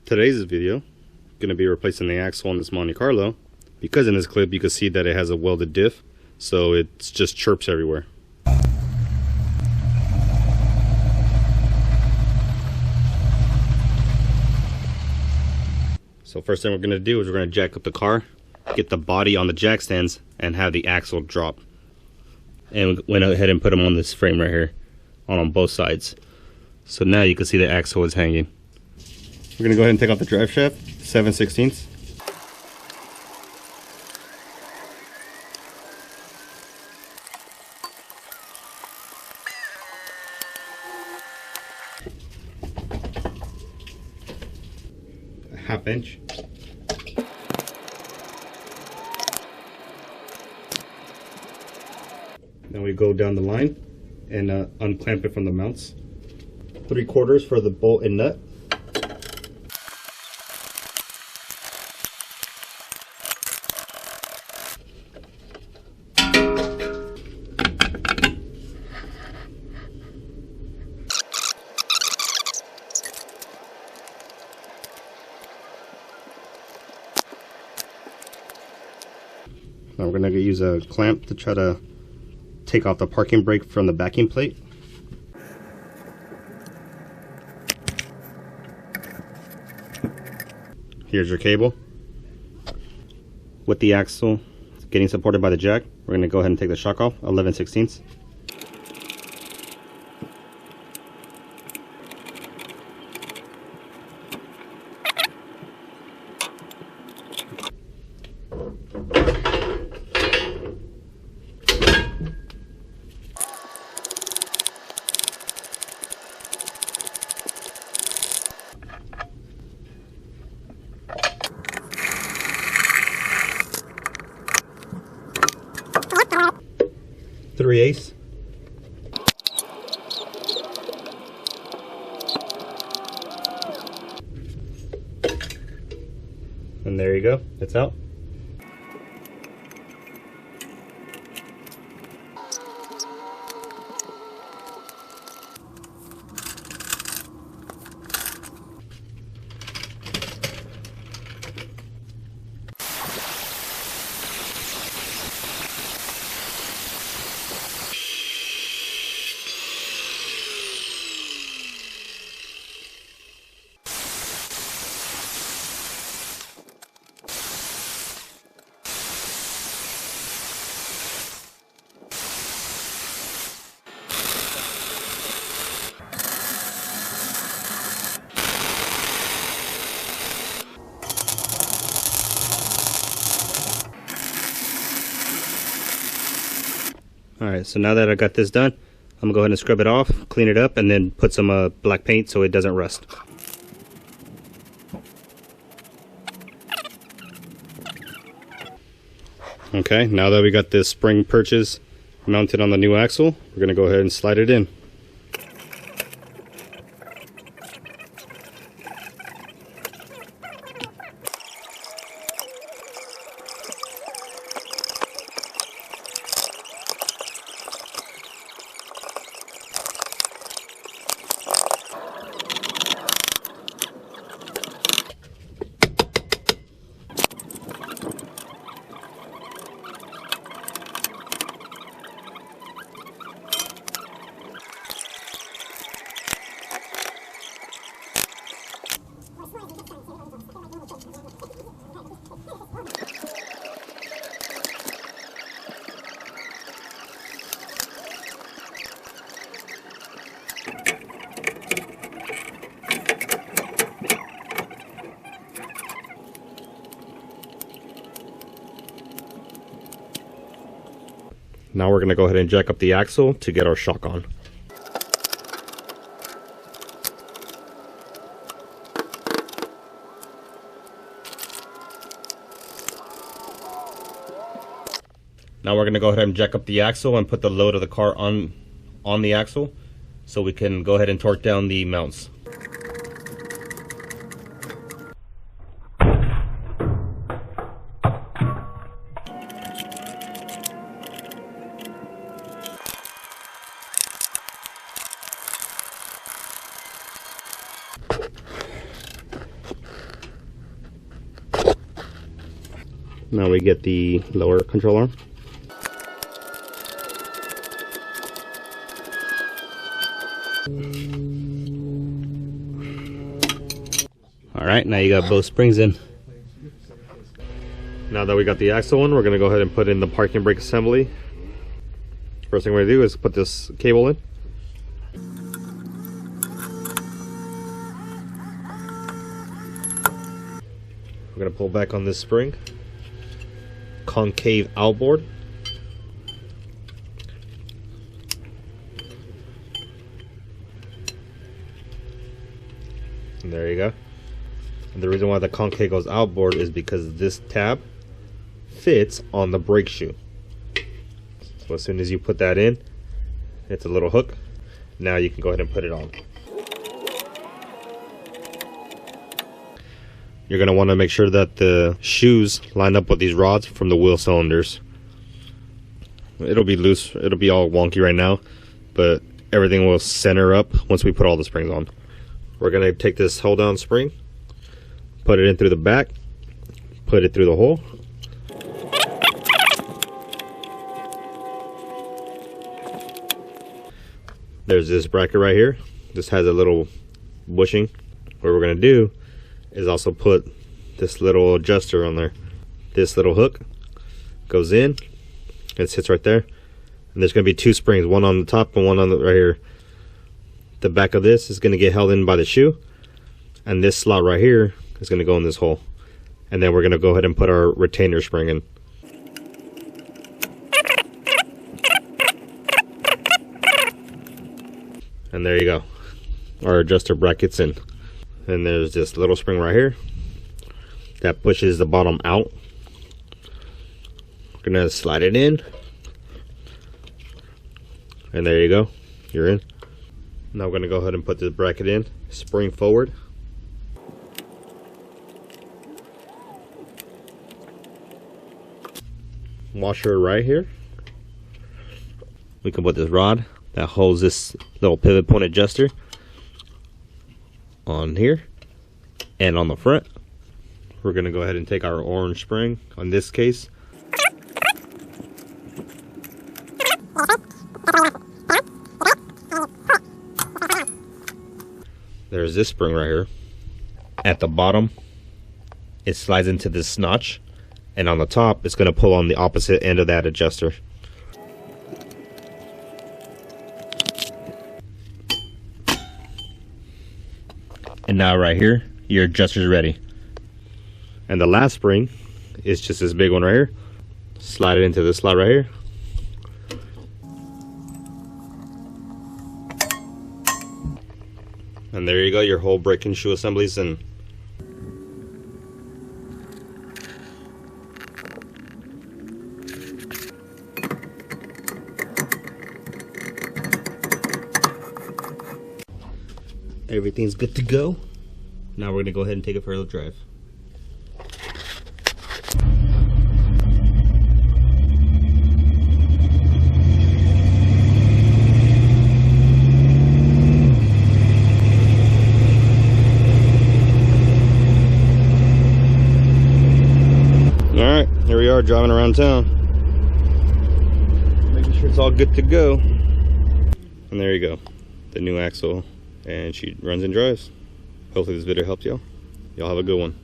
Today's video, going to be replacing the axle on this Monte Carlo, because in this clip you can see that it has a welded diff, so it just chirps everywhere. So first thing we're going to do is we're going to jack up the car, get the body on the jack stands, and have the axle drop. And we went ahead and put them on this frame right here, on both sides. So now you can see the axle is hanging. We're going to go ahead and take out the drive shaft, 7/16. A 1/2 inch. Then we go down the line and unclamp it from the mounts. 3/4 for the bolt and nut. Now we're going to use a clamp to try to take off the parking brake from the backing plate. Here's your cable. With the axle getting supported by the jack, we're going to go ahead and take the shock off, 11/16. Three-eighths. And there you go, it's out. Alright, so now that I got this done, I'm going to go ahead and scrub it off, clean it up, and then put some black paint so it doesn't rust. Okay, now that we got this spring purchase mounted on the new axle, we're going to go ahead and slide it in. Now we're going to go ahead and jack up the axle to get our shock on. Now we're going to go ahead and jack up the axle and put the load of the car on the axle so we can go ahead and torque down the mounts. Now we get the lower control arm. Alright, now you got both springs in. Now that we got the axle in, we're going to go ahead and put in the parking brake assembly. First thing we're going to do is put this cable in. We're going to pull back on this spring. Concave outboard. And there you go. And the reason why the concave goes outboard is because this tab fits on the brake shoe. So as soon as you put that in, it's a little hook. Now you can go ahead and put it on. You're going to want to make sure that the shoes line up with these rods from the wheel cylinders. It'll be loose, it'll be all wonky right now, but everything will center up once we put all the springs on. We're going to take this hold down spring, put it in through the back, put it through the hole. There's this bracket right here. This has a little bushing. What we're going to do is also put this little adjuster on there. This little hook goes in, it sits right there, and there's going to be two springs, one on the top and one on the right here. The back of this is going to get held in by the shoe, and this slot right here is going to go in this hole, and then we're going to go ahead and put our retainer spring in. And there you go, our adjuster bracket's in. And there's this little spring right here that pushes the bottom out. We're gonna slide it in, and there you go, you're in. Now we're gonna go ahead and put this bracket in, spring forward. Washer right here. We can put this rod that holds this little pivot point adjuster on here, and on the front we're going to go ahead and take our orange spring. On this case, there's this spring right here. At the bottom it slides into this notch, and on the top it's going to pull on the opposite end of that adjuster. And now right here, your adjuster's ready. And the last spring is just this big one right here. Slide it into this slot right here. And there you go, your whole brake and shoe assembly's in. Everything's good to go. Now we're gonna go ahead and take it for a little drive. Alright, here we are driving around town. Making sure it's all good to go. And there you go, the new axle. And she runs and drives. Hopefully this video helped y'all. Y'all have a good one.